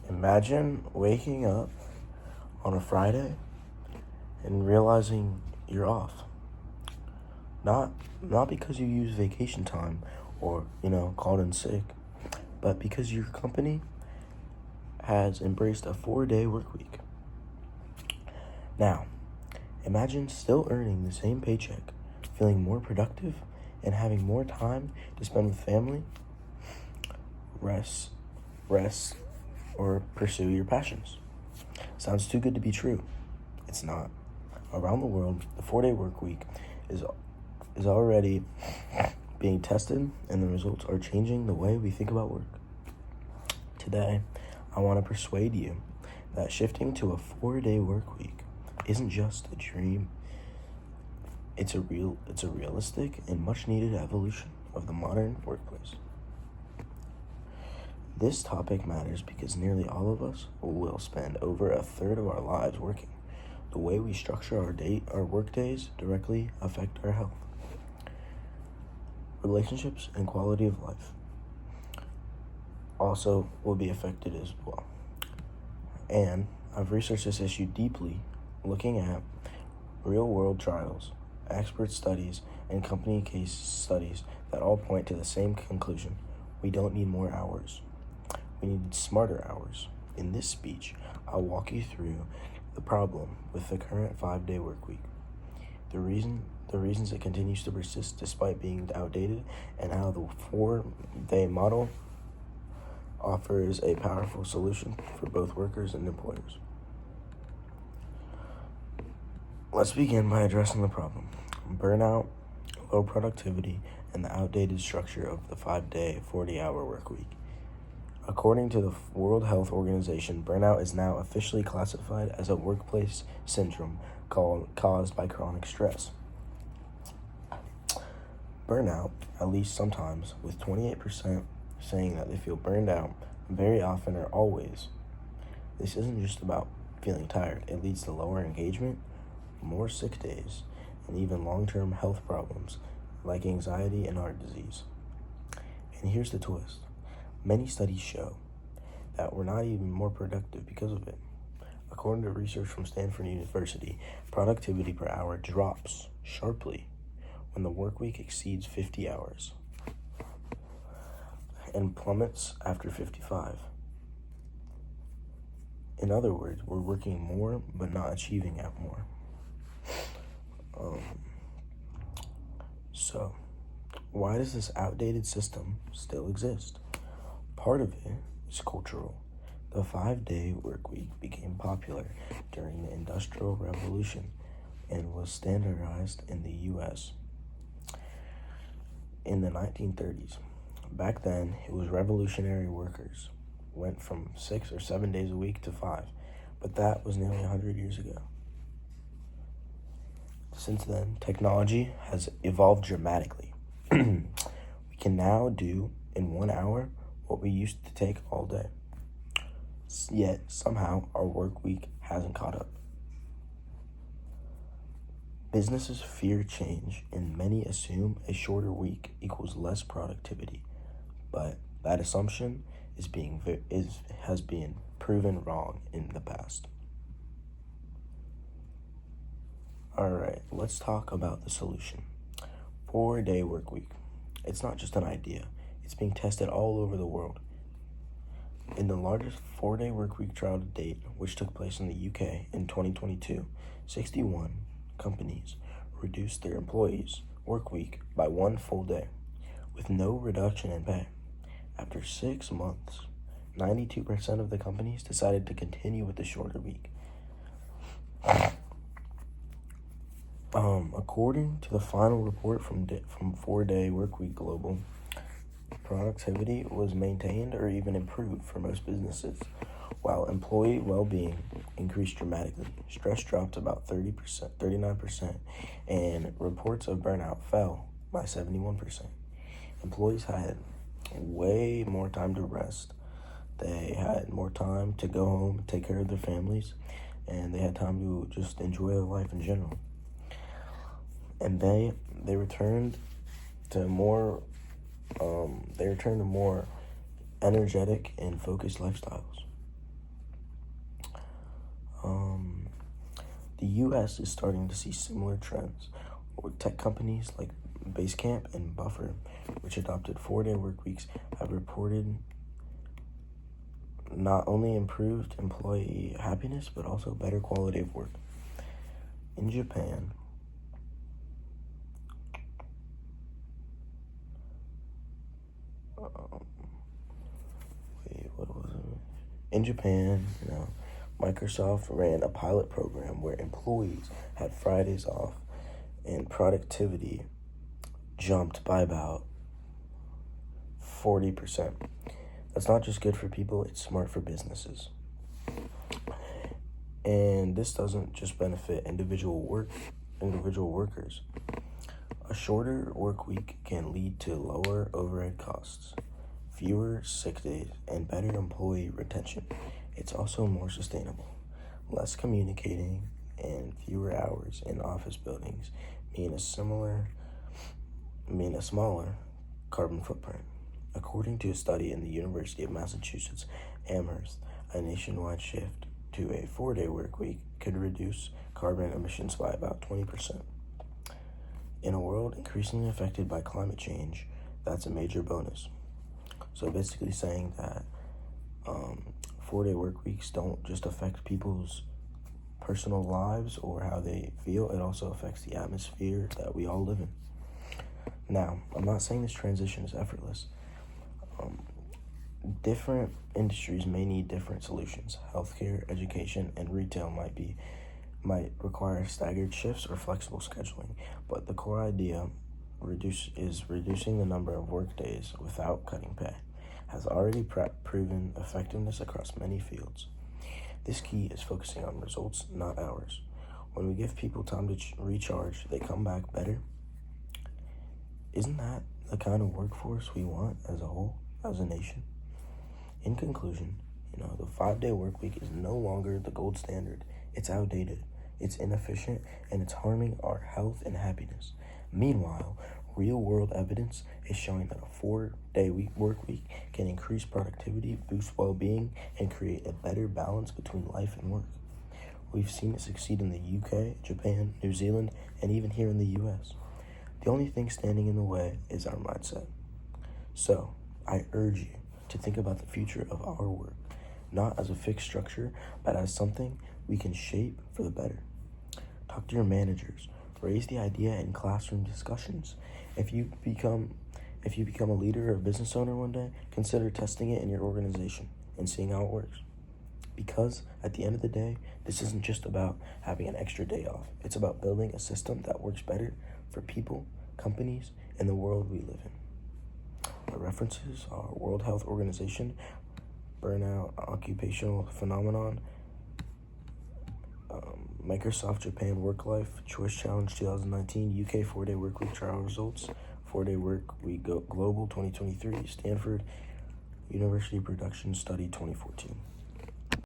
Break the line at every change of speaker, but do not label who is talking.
Imagine waking up on a Friday and realizing you're off. Not not because you use vacation time or, called in sick, but because your company has embraced a 4-day work week. Now, imagine still earning the same paycheck, feeling more productive, and having more time to spend with family, rest, or pursue your passions. Sounds too good to be true. It's not. Around the world, the 4-day work week is already being tested, and the results are changing the way we think about work. Today, I want to persuade you that shifting to a 4-day work week isn't just a dream. It's a realistic and much needed evolution of the modern workplace. This topic matters because nearly all of us will spend over a third of our lives working. The way we structure our work days directly affect our health, relationships, and quality of life. Also will be affected as well. And I've researched this issue deeply, looking at real-world trials, expert studies, and company case studies that all point to the same conclusion. We don't need more hours. We need smarter hours. In this speech, I'll walk you through the problem with the current 5-day work week, the reasons it continues to persist despite being outdated, and how the 4-day model offers a powerful solution for both workers and employers. Let's begin by addressing the problem: burnout, low productivity, and the outdated structure of the 5-day, 40-hour work week. According to the World Health Organization, burnout is now officially classified as a workplace syndrome caused by chronic stress. Burnout, at least sometimes, with 28% saying that they feel burned out very often or always. This isn't just about feeling tired. It leads to lower engagement, more sick days, and even long-term health problems like anxiety and heart disease. And here's the twist. Many studies show that we're not even more productive because of it. According to research from Stanford University, productivity per hour drops sharply when the work week exceeds 50 hours and plummets after 55. In other words, we're working more but not achieving at more. So, why does this outdated system still exist? Part of it is cultural. The 5-day work week became popular during the Industrial Revolution and was standardized in the U.S. in the 1930s. Back then, it was revolutionary workers went from 6 or 7 days a week to 5, but that was nearly 100 years ago. Since then, technology has evolved dramatically. We can now do in 1 hour what we used to take all day. Yet, somehow, our work week hasn't caught up. Businesses fear change, and many assume a shorter week equals less productivity. But that assumption has been proven wrong in the past. All right, let's talk about the solution. 4-day work week. It's not just an idea. It's being tested all over the world. In the largest 4-day work week trial to date, which took place in the UK in 2022, 61 companies reduced their employees' work week by 1 full day, with no reduction in pay. After 6 months, 92% of the companies decided to continue with the shorter week. According to the final report from 4-day Workweek Global, productivity was maintained or even improved for most businesses, while employee well-being increased dramatically. Stress dropped about 39%, and reports of burnout fell by 71%. Employees had way more time to rest. They had more time to go home, take care of their families, and they had time to just enjoy their life in general. And they returned to more energetic and focused lifestyles. The US is starting to see similar trends, with tech companies like Basecamp and Buffer, which adopted 4-day work weeks, have reported not only improved employee happiness, but also better quality of work. In Japan, Microsoft ran a pilot program where employees had Fridays off and productivity jumped by about 40%. That's not just good for people, it's smart for businesses. And this doesn't just benefit individual workers. A shorter work week can lead to lower overhead costs, fewer sick days, and better employee retention. It's also more sustainable. Less communicating and fewer hours in office buildings mean a smaller carbon footprint. According to a study in the University of Massachusetts Amherst, a nationwide shift to a 4-day work week could reduce carbon emissions by about 20%. In a world increasingly affected by climate change, that's a major bonus. So basically saying that 4-day work weeks don't just affect people's personal lives or how they feel, it also affects the atmosphere that we all live in. Now, I'm not saying this transition is effortless. Different industries may need different solutions. Healthcare, education, and retail might require staggered shifts or flexible scheduling, but the core idea is reducing the number of work days without cutting pay has already proven effectiveness across many fields. This key is focusing on results, not hours. When we give people time to recharge, they come back better. Isn't that the kind of workforce we want as a whole, as a nation? In conclusion, the 5-day work week is no longer the gold standard. It's outdated, it's inefficient, and it's harming our health and happiness. Meanwhile, real-world evidence is showing that a 4-day work week can increase productivity, boost well-being, and create a better balance between life and work. We've seen it succeed in the UK, Japan, New Zealand, and even here in the US. The only thing standing in the way is our mindset. So, I urge you to think about the future of our work, not as a fixed structure, but as something we can shape for the better. Talk to your managers. Raise the idea in classroom discussions. If you become a leader or a business owner one day, consider testing it in your organization and seeing how it works. Because at the end of the day, this isn't just about having an extra day off. It's about building a system that works better for people, companies, and the world we live in. The references are World Health Organization, Burnout Occupational Phenomenon, Microsoft Japan Work Life Choice Challenge 2019, UK 4-day work week trial results, 4-day work week global 2023, Stanford University Production Study 2014.